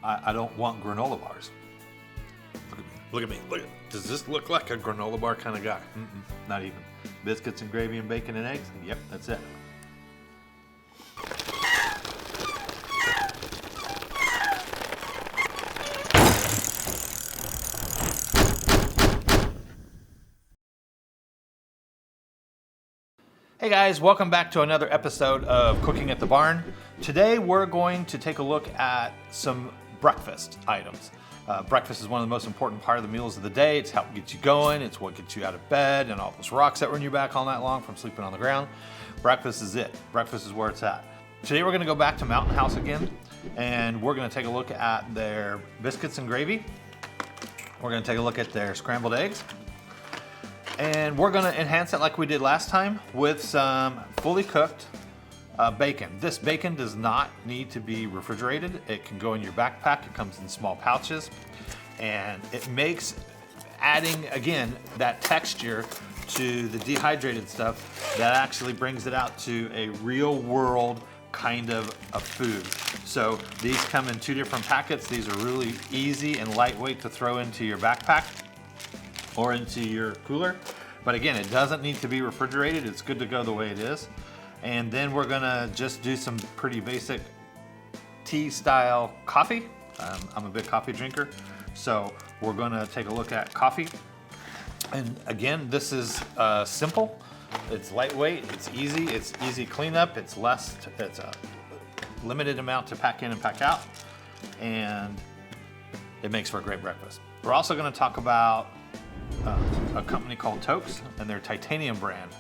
I don't want granola bars. Look at me, look at me, look at. Does this look like a granola bar kind of guy? Not even. Biscuits and gravy and bacon and eggs? Yep, that's it. Hey guys, welcome back to another episode of Cooking at the Barn. Today we're going to take a look at some breakfast items. Breakfast is one of the most important part of the meals of the day. It's help get you going. It's what gets you out of bed and all those rocks that were in your back all night long from sleeping on the ground. Breakfast is it. Breakfast is where it's at. Today we're going to go back to Mountain House again, and we're going to take a look at their biscuits and gravy. We're going to take a look at their scrambled eggs. And we're gonna enhance it like we did last time with some fully cooked bacon. This bacon does not need to be refrigerated. It can go in your backpack. It comes in small pouches. And it makes adding, again, that texture to the dehydrated stuff that actually brings it out to a real world kind of a food. So these come in 2 different packets. These are really easy and lightweight to throw into your backpack or into your cooler. But again, it doesn't need to be refrigerated. It's good to go the way it is. And then we're gonna just do some pretty basic tea style coffee. I'm a big coffee drinker. So we're gonna take a look at coffee. And again, this is simple. It's lightweight, it's easy cleanup. It's a limited amount to pack in and pack out. And it makes for a great breakfast. We're also gonna talk about a company called Toaks and their titanium brand.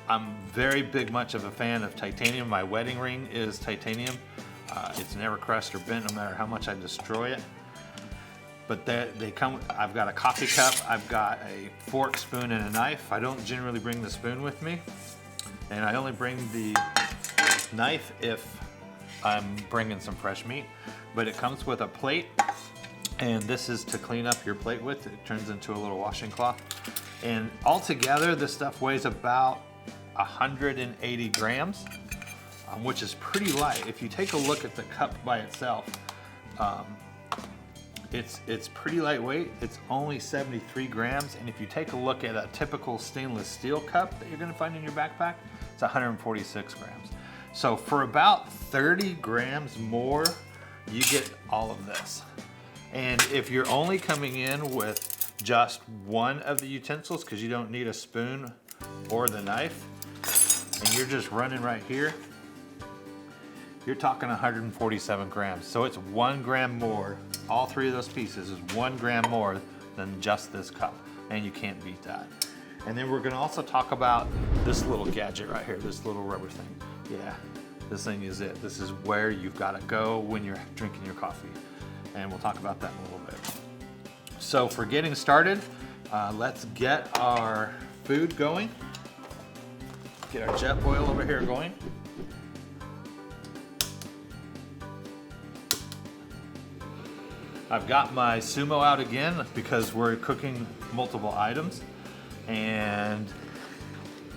I'm very much of a fan of titanium. My wedding ring is titanium. It's never crushed or bent no matter how much I destroy it. But they come, I've got a coffee cup, I've got a fork, spoon, and a knife. I don't generally bring the spoon with me. And I only bring the knife if I'm bringing some fresh meat. But it comes with a plate. And this is to clean up your plate with. It turns into a little washing cloth. And altogether, this stuff weighs about 180 grams, which is pretty light. If you take a look at the cup by itself, it's pretty lightweight. It's only 73 grams. And if you take a look at a typical stainless steel cup that you're gonna find in your backpack, it's 146 grams. So for about 30 grams more, you get all of this. And if you're only coming in with just one of the utensils, because you don't need a spoon or the knife, and you're just running right here, you're talking 147 grams. So it's 1 gram more. All 3 of those pieces is 1 gram more than just this cup, and you can't beat that. And then we're gonna also talk about this little gadget right here, this little rubber thing. Yeah, this thing is it. This is where you've gotta go when you're drinking your coffee. And we'll talk about that in a little bit. So for getting started, let's get our food going. Get our JetBoil over here going. I've got my sumo out again because we're cooking multiple items and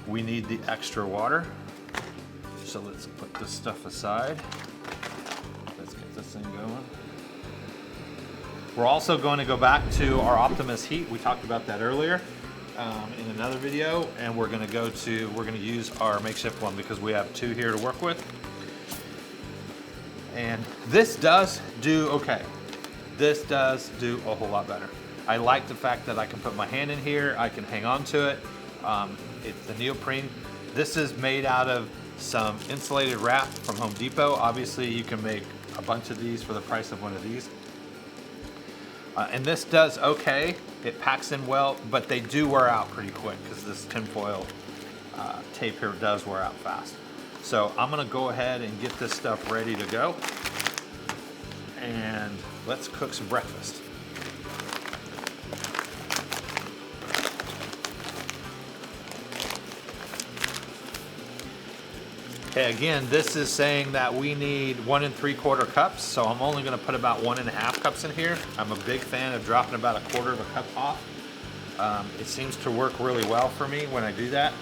we need the extra water. So let's put this stuff aside. Let's get this thing going. We're also going to go back to our Optimus heat. We talked about that earlier in another video, and we're going to use our makeshift one because we have 2 here to work with. And this does do okay. This does do a whole lot better. I like the fact that I can put my hand in here, I can hang on to it. It's the neoprene. This is made out of some insulated wrap from Home Depot. Obviously, you can make a bunch of these for the price of one of these. And this does okay. It packs in well, but they do wear out pretty quick because this tinfoil tape here does wear out fast. So I'm gonna go ahead and get this stuff ready to go. And let's cook some breakfast. Okay, again, this is saying that we need 1 3/4 cups, so I'm only gonna put about 1.5 cups in here. I'm a big fan of dropping about 1/4 cup off. It seems to work really well for me when I do that.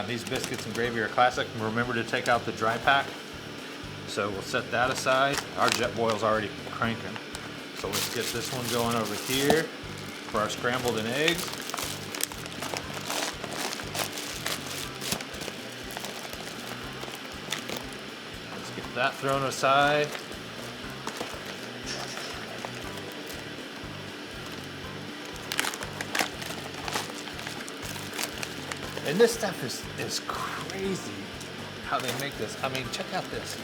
These biscuits and gravy are classic. Remember to take out the dry pack. So we'll set that aside. Our JetBoil's already cranking. So let's get this one going over here for our scrambled eggs. Let's get that thrown aside. And this stuff is crazy how they make this. I mean, check out this.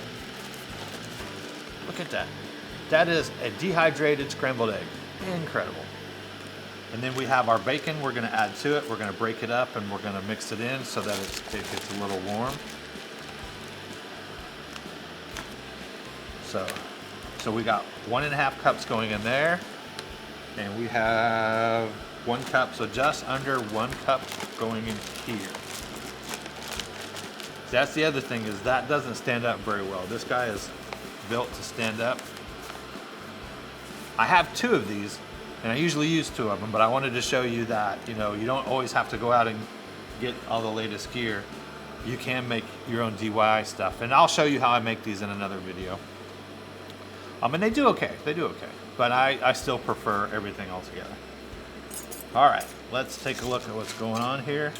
Look at that. That is a dehydrated scrambled egg. Incredible. And then we have our bacon we're gonna add to it. We're gonna break it up and we're gonna mix it in so that it gets a little warm. So we got 1.5 cups going in there. And we have 1 cup, so just under 1 cup going in here. That's the other thing, is that doesn't stand up very well. This guy is built to stand up. I have 2 of these, and I usually use 2 of them, but I wanted to show you that, you know, you don't always have to go out and get all the latest gear. You can make your own DIY stuff, and I'll show you how I make these in another video. And they do okay, but I still prefer everything all together. All right, let's take a look at what's going on here.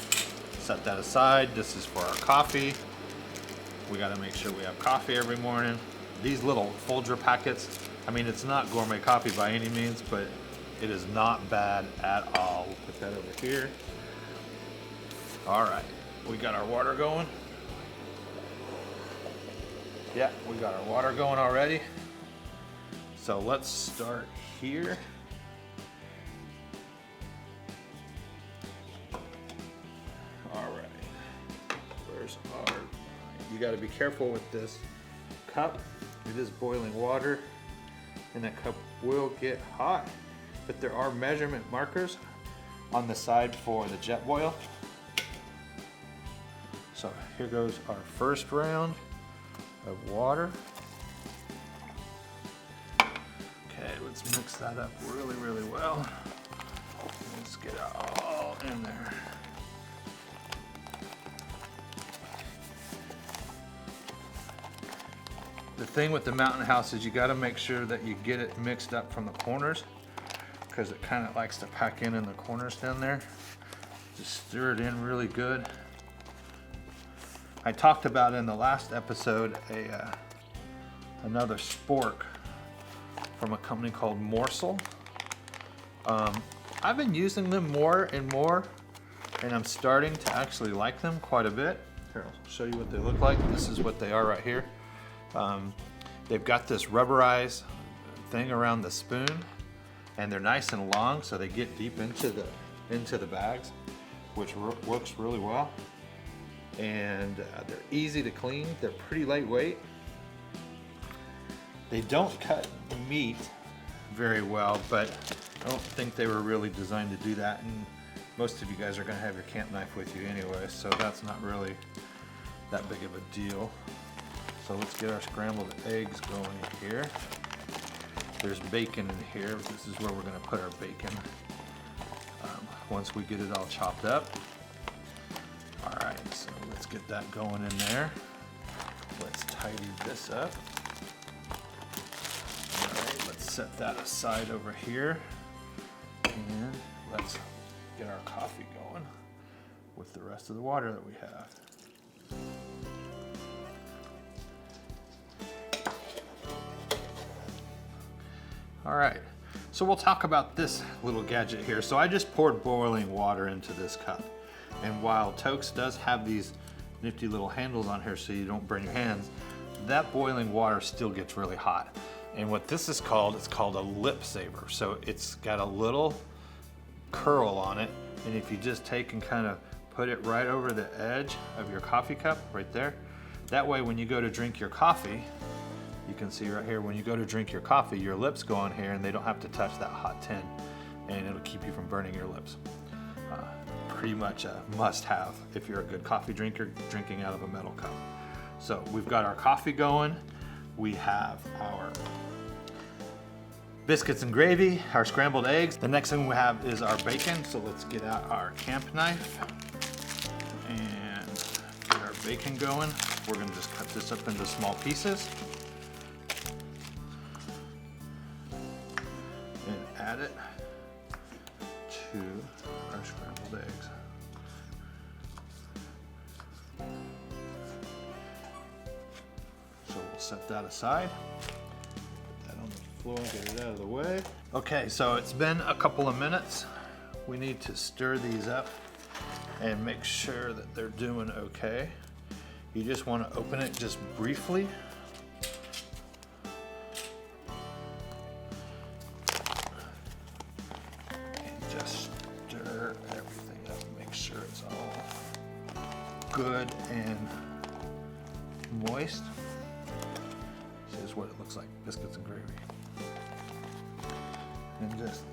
Set that aside. This is for our coffee. We got to make sure we have coffee every morning. These little Folger packets, I mean, it's not gourmet coffee by any means, but it is not bad at all. We'll put that over here. All right, we got our water going. Yeah, we got our water going already. So let's start here. All right, where's our, you got to be careful with this cup. It is boiling water and that cup will get hot, but there are measurement markers on the side for the JetBoil. So here goes our first round of water. Okay, let's mix that up really, really well. Let's get it all in there. The thing with the Mountain House is you got to make sure that you get it mixed up from the corners, because it kind of likes to pack in the corners down there. Just stir it in really good. I talked about in the last episode another spork from a company called Morsel. I've been using them more and more, and I'm starting to actually like them quite a bit. Here, I'll show you what they look like. This is what they are right here. They've got this rubberized thing around the spoon, and they're nice and long, so they get deep into the bags, which works really well. And they're easy to clean. They're pretty lightweight. They don't cut meat very well, but I don't think they were really designed to do that. And most of you guys are going to have your camp knife with you anyway, so that's not really that big of a deal. So let's get our scrambled eggs going here. There's bacon in here. This is where we're going to put our bacon once we get it all chopped up. All right, so let's get that going in there. Let's tidy this up. All right, let's set that aside over here. And let's get our coffee going with the rest of the water that we have. All right, so we'll talk about this little gadget here. So I just poured boiling water into this cup. And while Toaks does have these nifty little handles on here so you don't burn your hands, that boiling water still gets really hot. And what this is called, it's called a lip saver. So it's got a little curl on it. And if you just take and kind of put it right over the edge of your coffee cup, right there, that way when you go to drink your coffee, you can see right here, when you go to drink your coffee, your lips go on here and they don't have to touch that hot tin, and it'll keep you from burning your lips. Pretty much a must-have if you're a good coffee drinker drinking out of a metal cup. So we've got our coffee going. We have our biscuits and gravy, our scrambled eggs. The next thing we have is our bacon. So let's get out our camp knife and get our bacon going. We're gonna just cut this up into small pieces. add it to our scrambled eggs. So we'll set that aside. Put that on the floor, get it out of the way. Okay, so it's been a couple of minutes. We need to stir these up and make sure that they're doing okay. You just want to open it just briefly. And just stir everything up, make sure it's all good and moist. This is what it looks like, biscuits and gravy. And just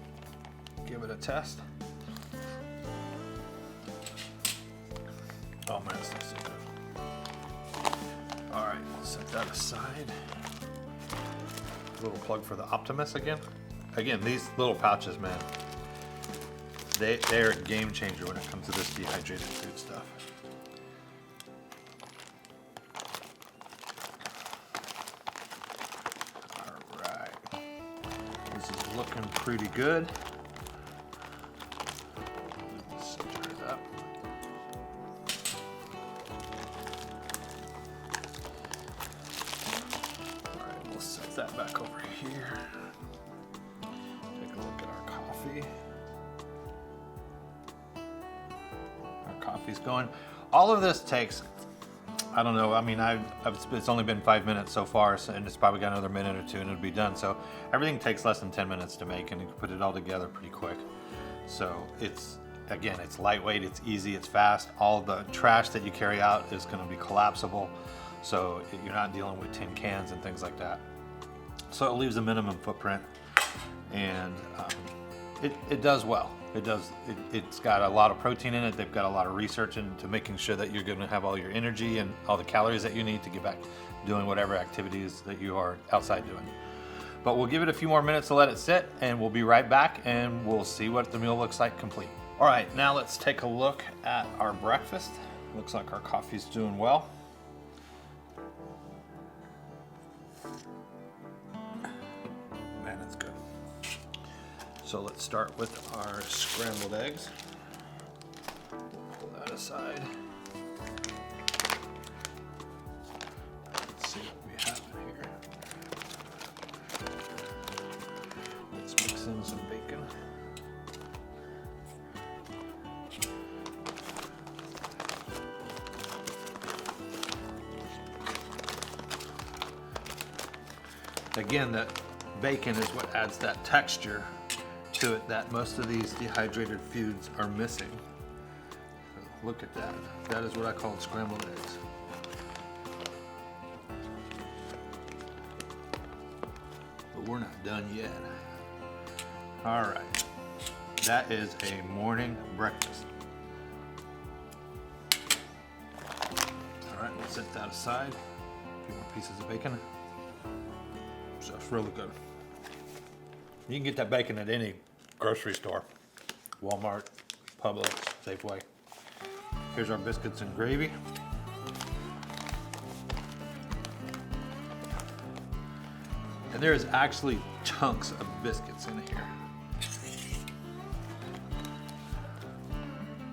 give it a test. Oh man, this looks so good. All right, set that aside. Little plug for the Optimus again. Again, these little pouches, man, they're a game changer when it comes to this dehydrated food stuff. All right, this is looking pretty good. Stir it up. Set that back over here. Take a look at our coffee. Our coffee's going. All of this takes, I don't know, I mean, it's only been 5 minutes so far, and it's probably got another minute or two and it'll be done. So everything takes less than 10 minutes to make, and you can put it all together pretty quick. So it's, again, it's lightweight, it's easy, it's fast. All the trash that you carry out is going to be collapsible. So you're not dealing with tin cans and things like that. So it leaves a minimum footprint, and it does well. It's got a lot of protein in it. They've got a lot of research into making sure that you're going to have all your energy and all the calories that you need to get back doing whatever activities that you are outside doing. But we'll give it a few more minutes to let it sit, and we'll be right back, and we'll see what the meal looks like complete. All right, now let's take a look at our breakfast. Looks like our coffee's doing well. Man, it's good. So let's start with our scrambled eggs. Pull that aside. Let's see what we have in here. Let's mix in some bacon. Again, that bacon is what adds that texture to it that most of these dehydrated foods are missing. So look at that. That is what I call scrambled eggs. But we're not done yet. All right, that is a morning breakfast. All right, we'll set that aside. A few more pieces of bacon. So it's really good. You can get that bacon at any grocery store. Walmart, Publix, Safeway. Here's our biscuits and gravy. And there is actually chunks of biscuits in here.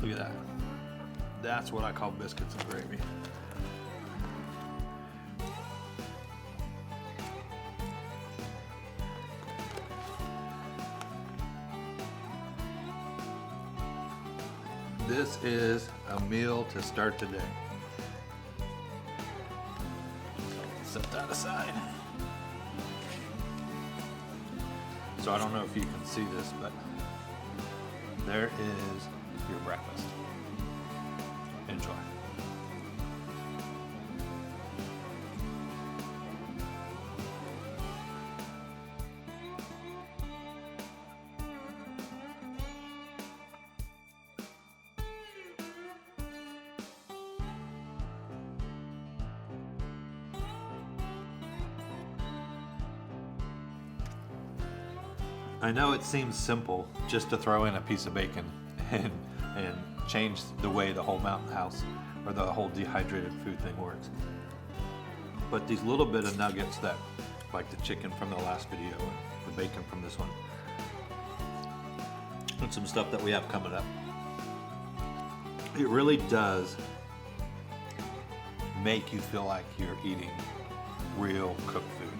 Look at that. That's what I call biscuits and gravy. This is a meal to start the day. Set that aside. So I don't know if you can see this, but there is your breakfast. Enjoy. I know it seems simple just to throw in a piece of bacon and change the way the whole mountain house or the whole dehydrated food thing works. But these little bit of nuggets that, like the chicken from the last video and the bacon from this one, and some stuff that we have coming up. It really does make you feel like you're eating real cooked food,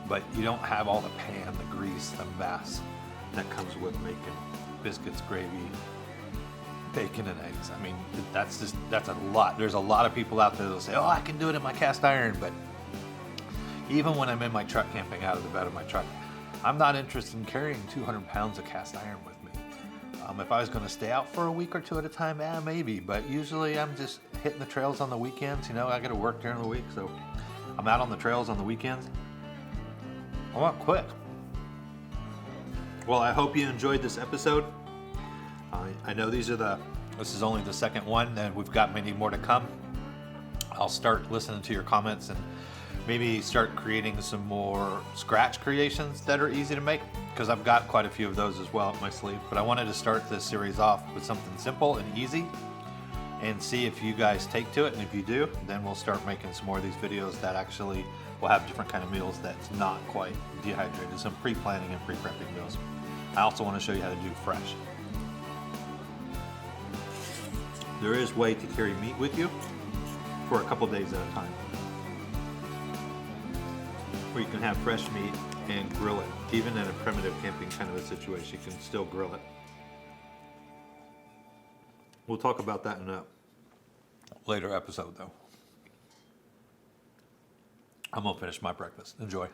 but you don't have all the pan, the grease, the mess that comes with making biscuits, gravy, bacon, and eggs. I mean, that's a lot. There's a lot of people out there that'll say, oh, I can do it in my cast iron, but even when I'm in my truck camping out of the bed of my truck, I'm not interested in carrying 200 pounds of cast iron with me. If I was going to stay out for a week or two at a time, maybe, but usually I'm just hitting the trails on the weekends. You know, I got to work during the week, so I'm out on the trails on the weekends. I want quick. Well, I hope you enjoyed this episode. I know this is only the second one, and we've got many more to come. I'll start listening to your comments and maybe start creating some more scratch creations that are easy to make, because I've got quite a few of those as well up my sleeve. But I wanted to start this series off with something simple and easy and see if you guys take to it. And if you do, then we'll start making some more of these videos that actually will have different kind of meals that's not quite dehydrated, some pre-planning and pre-prepping meals. I also want to show you how to do fresh. There is a way to carry meat with you for a couple days at a time, where you can have fresh meat and grill it. Even in a primitive camping kind of a situation, you can still grill it. We'll talk about that in a later episode, though. I'm gonna finish my breakfast. Enjoy.